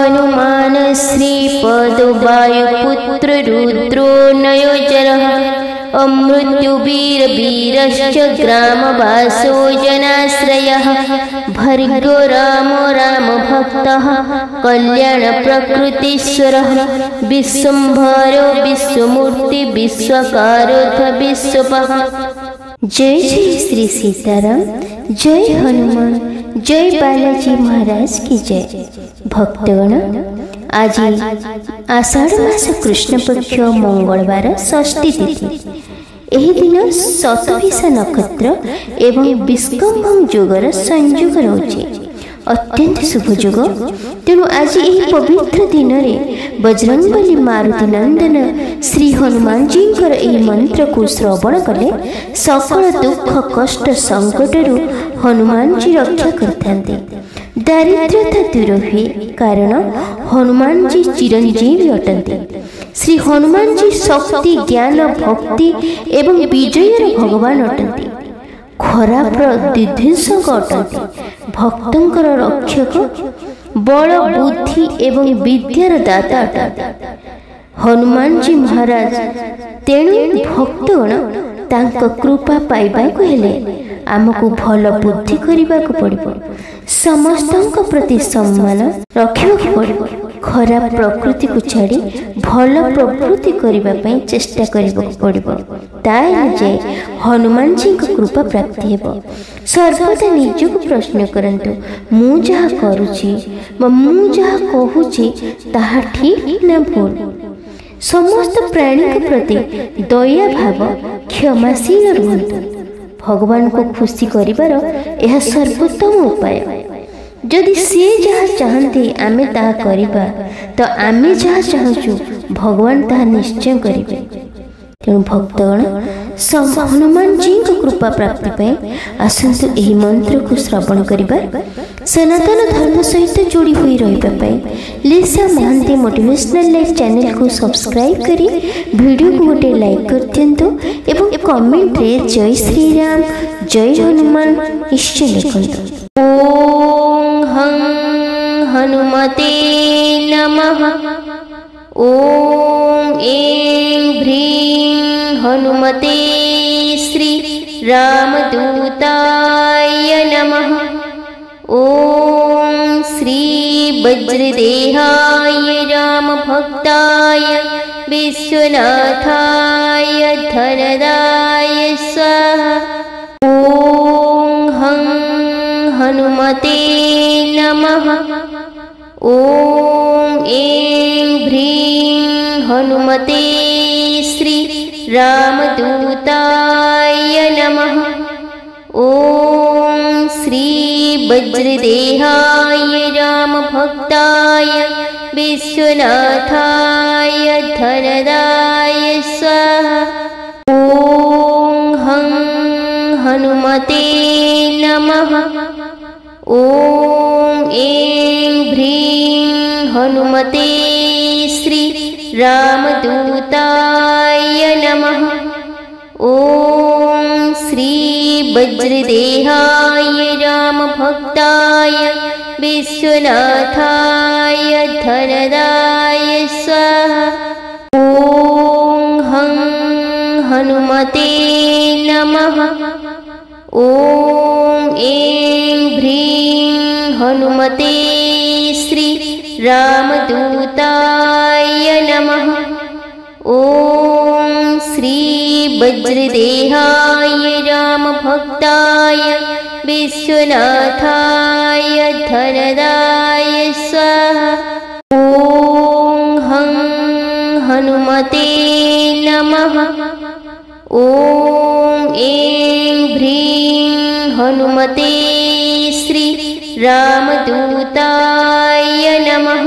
हनुमान श्रीपदो वायुपुत्र रुद्रो नयोजरः अमृत्युवीर वीरश्च ग्रामवासो जनाश्रयः भर्गो रामो रामभक्तः कल्याणप्रकृतीश्वरः विश्वम्भरो विश्वमूर्ति विश्वकारोऽथ विश्वपः। जय जय श्री सीताराम, जय हनुमान, जय बालाजी महाराज की जय। भक्तगण, आज आषाढ़ मास कृष्ण पक्ष मंगलवार षष्ठी तिथि। एही दिन शतभिषा नक्षत्र एवं विस्कम्भं योगर संयोग रोचे, अत्यंत शुभ योग। तेणु आज यही पवित्र दिन रे बजरंगबली मारुति नंदन श्री हनुमान जी मंत्र को श्रवण कले सकल दुख कष्ट संकट हनुमान जी रक्षा करते, दारिद्र्यता दूर हुए, कारण हनुमान जी चिरंजीवी अटंती। श्री हनुमान जी शक्ति ज्ञान भक्ति एवं विजयर भगवान अटंती, खराब विध्वंसक अटंती, भक्तंकर रक्षक, बल बुद्धि एवं विद्यार दाता अटंती हनुमान जी महाराज। तेणु भक्तगण तांको कृपा पाइबा को हेले आमको भल बुद्धि करने को पड़िबो, समस्त प्रति सम्मान रखा पड़िबो, खराब प्रकृति को छाड़ी भल प्रवृत्ति करने चेष्टा करने पड़िबो, ताइले जे हनुमान जी को कृपा प्राप्ति हेबो। सर्वदा निजको प्रश्न करंतु, मु जहा करूची मु जहा कहूची ताहा ठीक ना भूल। समस्त प्राणी के प्रति दया भाव क्षमाशील रुहंतु। भगवान को खुशी करिबार यह सर्वोत्तम उपाय। जदि सी जहाँ चाहते आमे ताहा करिबा, तो आमे जहाँ चाहूँ भगवान ताहा निश्चय करिबे। तेणु भक्तगण हनुमान जी को कृपा प्राप्ति पाए आसंतु एही मंत्र को श्रवण करिबा। सनातन धर्म सहित जोड़ी हुई रहिबा लिसा महांती मोटिवेशनल लाइफ चैनल को सब्सक्राइब करी वीडियो को गोटे लाइक कर दियंतु एवं कमेंट रे जय श्री राम जय हनुमान निश्चय लिखंतु। ओम हं हनुमते नमः। ओम ऐं ह्रीं हनुमते श्री रामदूताय नमः। ओम श्री वज्रदेहाय रामभक्ताय विश्वनाथाय धनदाय स्वाहा। ओम हं हनुमते नमः। ओम ऐं ह्रीं हनुमते श्री रामदूताय नमः। ओम श्री वज्रदेहाय रामभक्ताय विश्वनाथाय धनदाय स्वाहा। ओम हं हनुमते नमः। ओम ऐं ह्रीं हनुमते श्री रामदूताय नमः। ओम श्री वज्रदेहाय रामभक्ताय विश्वनाथाय धनदाय स्वाहा। ओम हं हनुमते नमः। ओम ऐं ह्रीं हनुमते श्री रामदूताय नमः। ओम श्री वज्रदेहाय रामभक्ताय विश्वनाथाय धनदाय स्वाहा। ओम हं हनुमते नमः। ओम ऐं ह्रीं हनुमते श्री रामदूताय नमः।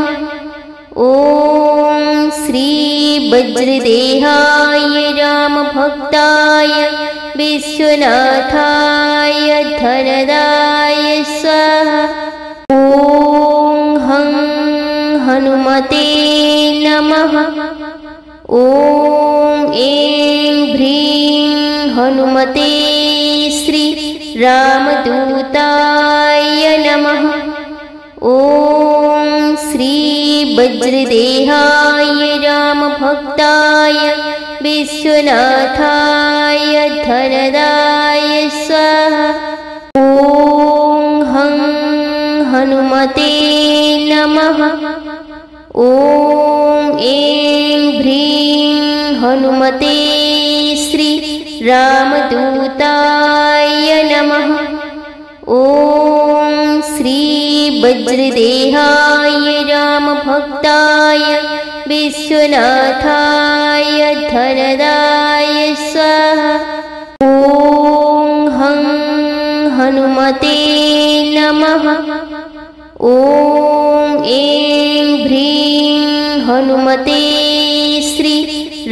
ओम श्री वज्रदेहाय रामभक्ताय विश्वनाथाय धनदाय स्वाहा। ओम हं हनुमते नमः। ओम ऐं ह्रीं हनुमते श्री रामदूताय नमः। ओम श्री वज्रदेहाय रामभक्ताय विश्वनाथाय धनदाय स्वाहा। ॐ हं हनुमते नमः। ॐ ऐं ह्रीं हनुमते श्री रामदूताय नमः। ॐ श्री वज्रदेहाय रामभक्ताय विश्वनाथाय धनदाय स्वाहा। ॐ हं हनुमते नमः। ॐ ऐं ह्रीं हनुमते श्री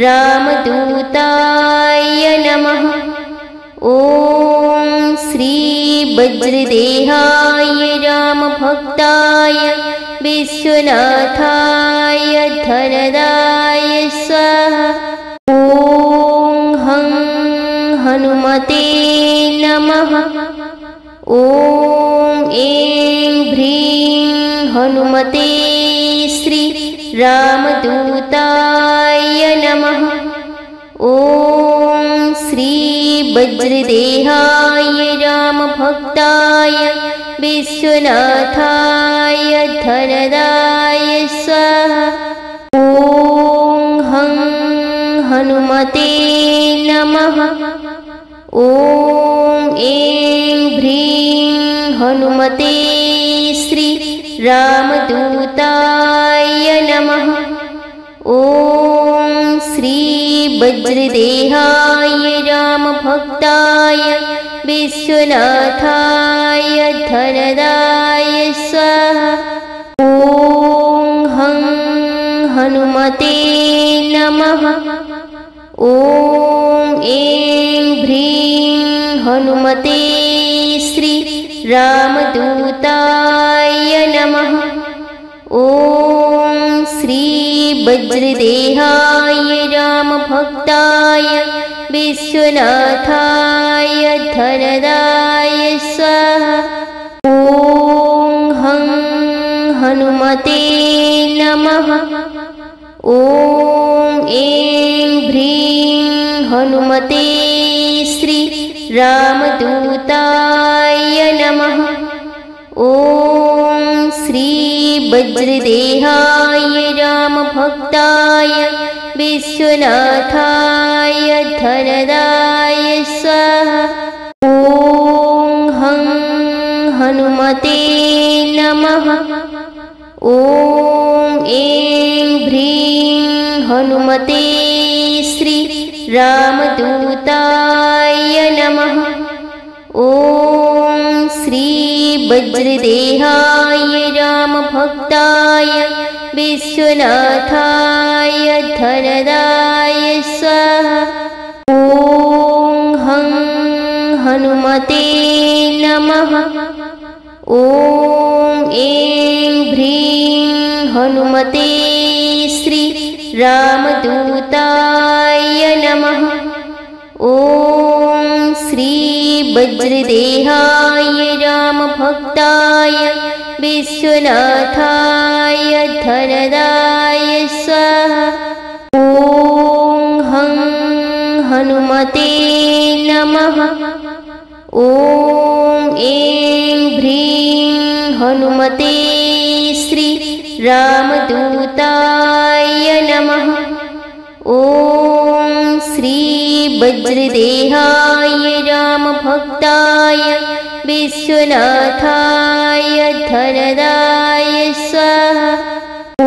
रामदूताय नमः। ॐ श्री वज्रदेहाय रामभक्ताय विश्वनाथाय धनदाय स्वाहा। ॐ हं हनुमते नमः। ॐ ऐं ह्रीं हनुमते श्री रामदूताय नमः। ॐ श्री वज्रदेहाय रामभक्ताय विश्वनाथाय धनदाय स्वाहा। ॐ हं हनुमते नमः। ॐ ऐं ह्रीं हनुमते श्री रामदूताय नमः। ॐ श्री वज्रदेहाय रामभक्ताय विश्वनाथाय धनदाय स्वाहा। ॐ हं हनुमते नमः। ॐ ऐं ह्रीं हनुमते श्री रामदूताय नमः। ॐ श्री वज्रदेहाय रामभक्ताय विश्वनाथाय धनदाय स्वाहा। ॐ हं हनुमते नमः। ॐ ऐं ह्रीं हनुमते श्री रामदूताय नमः। ॐ श्री वज्रदेहाय रामभक्ताय विश्वनाथाय धनदाय स्वाहा। ॐ हं हनुमते नमः। ॐ ऐं ह्रीं हनुमते श्री रामदूताय नमः। ॐ श्री वज्रदेहाय रामभक्ताय विश्वनाथाय धनदाय स्वाहा। ॐ हं हनुमते नमः। ॐ ऐं ह्रीं हनुमते श्री रामदूताय नमः। ॐ श्री वज्रदेहाय रामभक्ताय विश्वनाथाय धनदाय स्वाहा। ॐ हं हनुमते नमः। ॐ ऐं ह्रीं हनुमते श्री रामदूताय नमः। ॐ श्री वज्रदेहाय रामभक्ताय विश्वनाथाय धनदाय स्वाहा। ॐ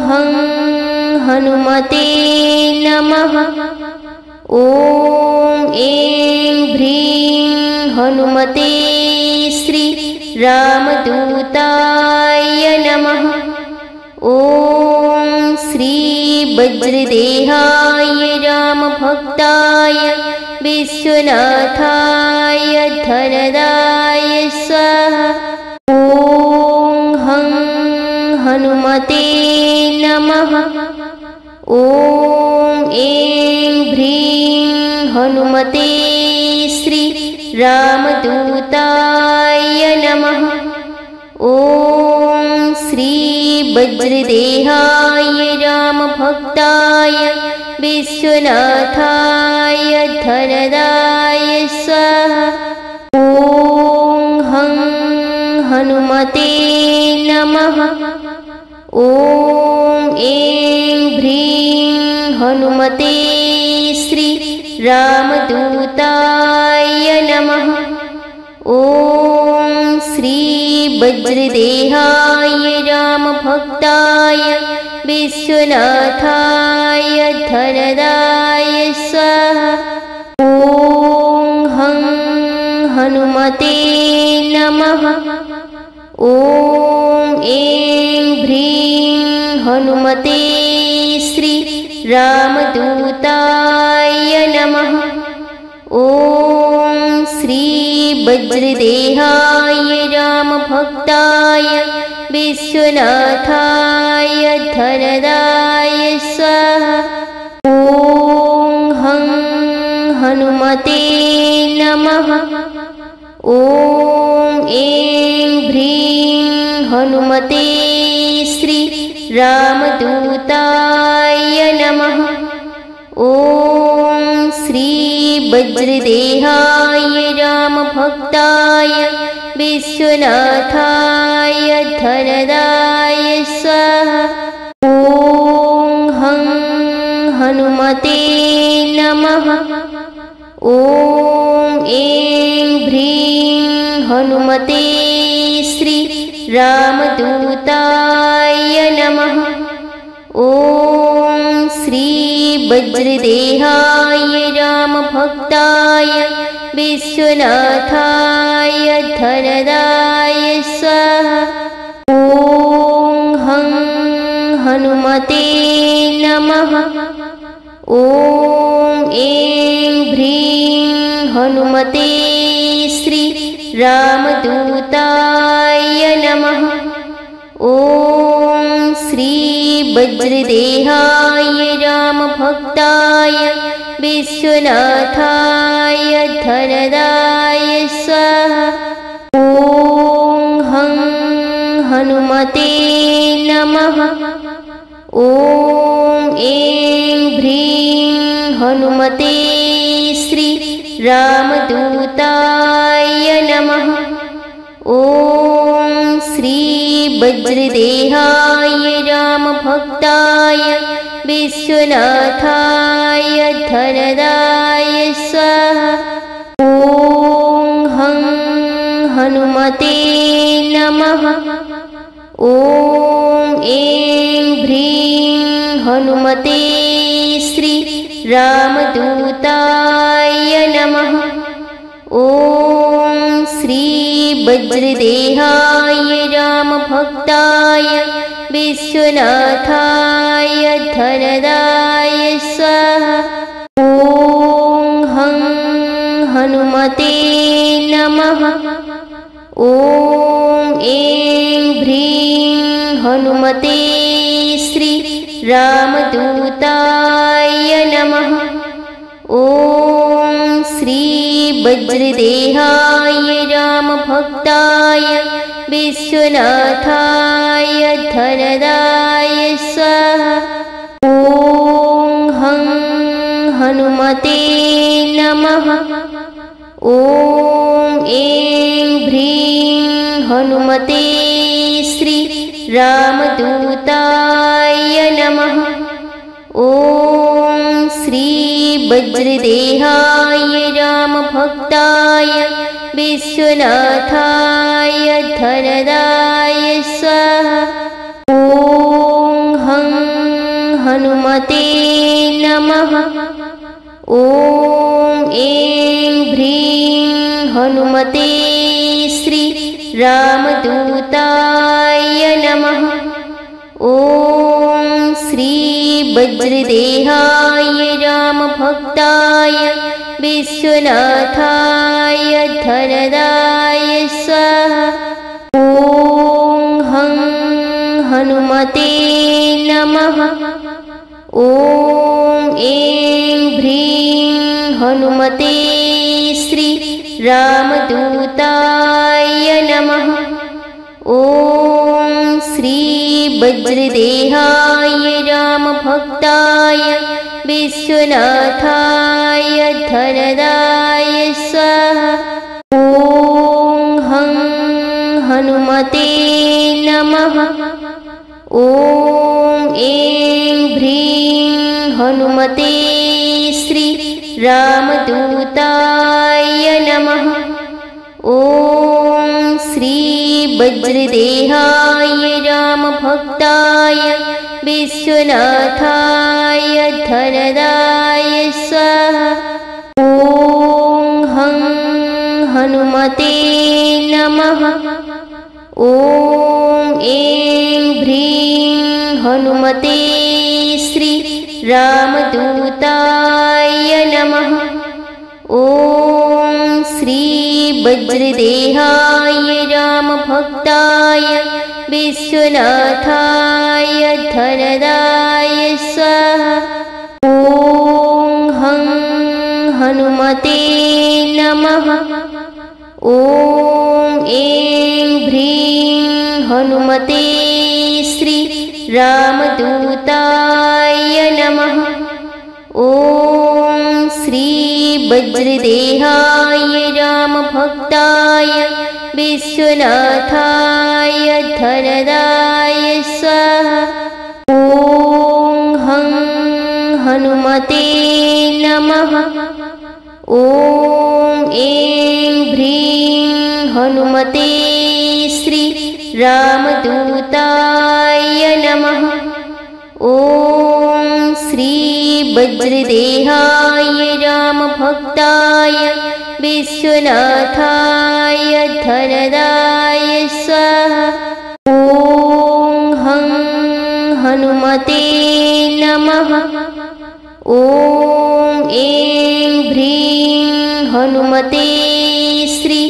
हं हनुमते नमः। ॐ ऐं ह्रीं हनुमते श्री रामदूताय नमः। ॐ श्री वज्रदेहाय रामभक्ताय विश्वनाथाय धनदाय स्वाहा। ॐ हं हनुमते नमः। ॐ ऐं ह्रीं हनुमते श्री रामदूताय नमः। ॐ श्री वज्रदेहाय रामभक्ताय विश्वनाथाय धनदाय स्वाहा। ॐ हं हनुमते नमः। ॐ ऐं ह्रीं हनुमते श्री रामदूताय नमः। ॐ श्री वज्रदेहाय रामभक्ताय विश्वनाथाय धनदाय स्वाहा। ॐ हं हनुमते नमः। ॐ ऐं ह्रीं हनुमते श्री रामदूताय नमः। ॐ श्री वज्रदेहाय रामभक्ताय विश्वनाथाय धनदाय स्वाहा। ॐ हं हनुमते नमः। ॐ ऐं ह्रीं हनुमते श्री रामदूताय नमः। ॐ श्री वज्रदेहाय रामभक्ताय विश्वनाथाय धनदाय स्वाहा। ॐ हं हनुमते नमः। ॐ ऐं ह्रीं हनुमते श्री रामदूताय नमः। ॐ श्री वज्रदेहाय रामभक्ताय विश्वनाथाय धनदाय स्वाहा। ॐ हं हनुमते नमः। ॐ ऐं ह्रीं हनुमते श्री रामदूताय नमः। ॐ श्री वज्रदेहाय रामभक्ताय विश्वनाथाय धनदाय स्वाहा। ॐ हं हनुमते नमः। ॐ ऐं ह्रीं हनुमते श्री रामदूताय नमः। ॐ श्री वज्रदेहाय रामभक्ताय विश्वनाथाय धनदाय स्वाहा। ॐ हं हनुमते नमः। ॐ ऐं ह्रीं हनुमते श्री रामदूताय नमः। ॐ श्री वज्रदेहाय रामभक्ताय विश्वनाथाय धनदाय स्वाहा। ॐ हं हनुमते नमः। ॐ ऐं ह्रीं हनुमते श्री रामदूताय नमः। ॐ श्री वज्रदेहाय रामभक्ताय विश्वनाथाय धनदाय स्वाहा। ॐ हं हनुमते नमः। ॐ ऐं ह्रीं हनुमते श्री रामदूताय नमः। ॐ श्री वज्रदेहाय रामभक्ताय विश्वनाथाय धनदाय स्वाहा। ॐ हं हनुमते नमः। ॐ ऐं ह्रीं हनुमते श्री रामदूताय नमः। ॐ श्री वज्रदेहाय रामभक्ताय विश्वनाथाय धनदाय स्वाहा। ॐ हं हनुमते नमः। ॐ ऐं ह्रीं हनुमते श्री रामदूताय नमः। ॐ श्री वज्रदेहाय रामभक्ताय विश्वनाथाय धनदाय स्वाहा। ॐ हं हनुमते नमः। ॐ ऐं ह्रीं हनुमते श्री रामदूताय नमः। ॐ श्री वज्रदेहाय रामभक्ताय विश्वनाथाय धनदाय स्वाहा। ॐ हं हनुमते नमः। ॐ ऐं ह्रीं हनुमते श्री रामदूताय नमः। ॐ श्री वज्रदेहाय रामभक्ताय विश्वनाथाय धनदाय स्वाहा। ॐ हं हनुमते नमः। ॐ ऐं ह्रीं हनुमते श्री रामदूताय नमः। ॐ श्री वज्रदेहाय रामभक्ताय विश्वनाथाय धनदाय स्वाहा। ॐ हं हनुमते नमः। ॐ ऐं ह्रीं हनुमते श्री रामदूताय नमः। ॐ श्री वज्रदेहाय रामभक्ताय विश्वनाथाय धनदाय स्वाहा। ॐ हं हनुमते नमः। ॐ ऐं ह्रीं हनुमते श्री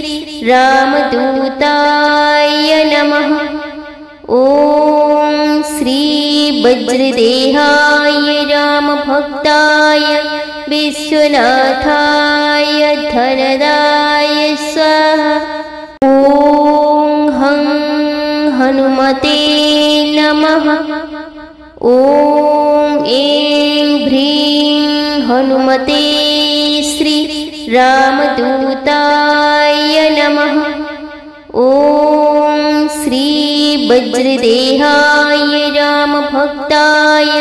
रामदूताय नमः। ॐ श्री वज्रदेहाय रामभक्ताय विश्वनाथाय धनदाय स्वाहा। ॐ हं हनुमते नमः। ॐ ऐं ह्रीं हनुमते श्री रामदूताय नमः। ॐ श्री वज्रदेहाय रामभक्ताय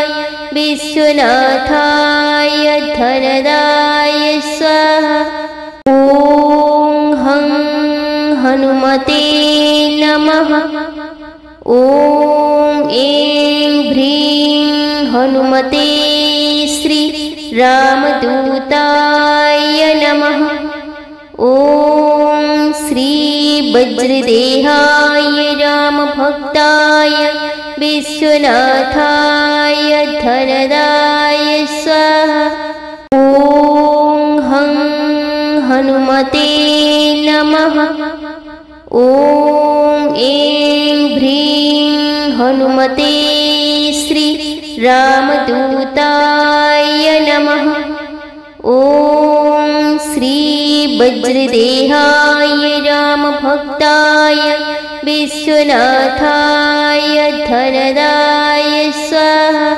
विश्वनाथाय धनदाय स्वाहा। ॐ हं हनुमते नमः। ॐ ऐं ह्रीं हनुमते श्री रामदूताय नमः। ॐ श्री वज्रदेहाय रामभक्ताय विश्वनाथाय धनदाय स्वाहा। ॐ हं हनुमते नमः। ॐ ऐं ह्रीं हनुमते श्री रामदूताय नमः। ॐ श्री वज्रदेहाय रामभक्ताय विश्वनाथाय धनदाय स्वाहा।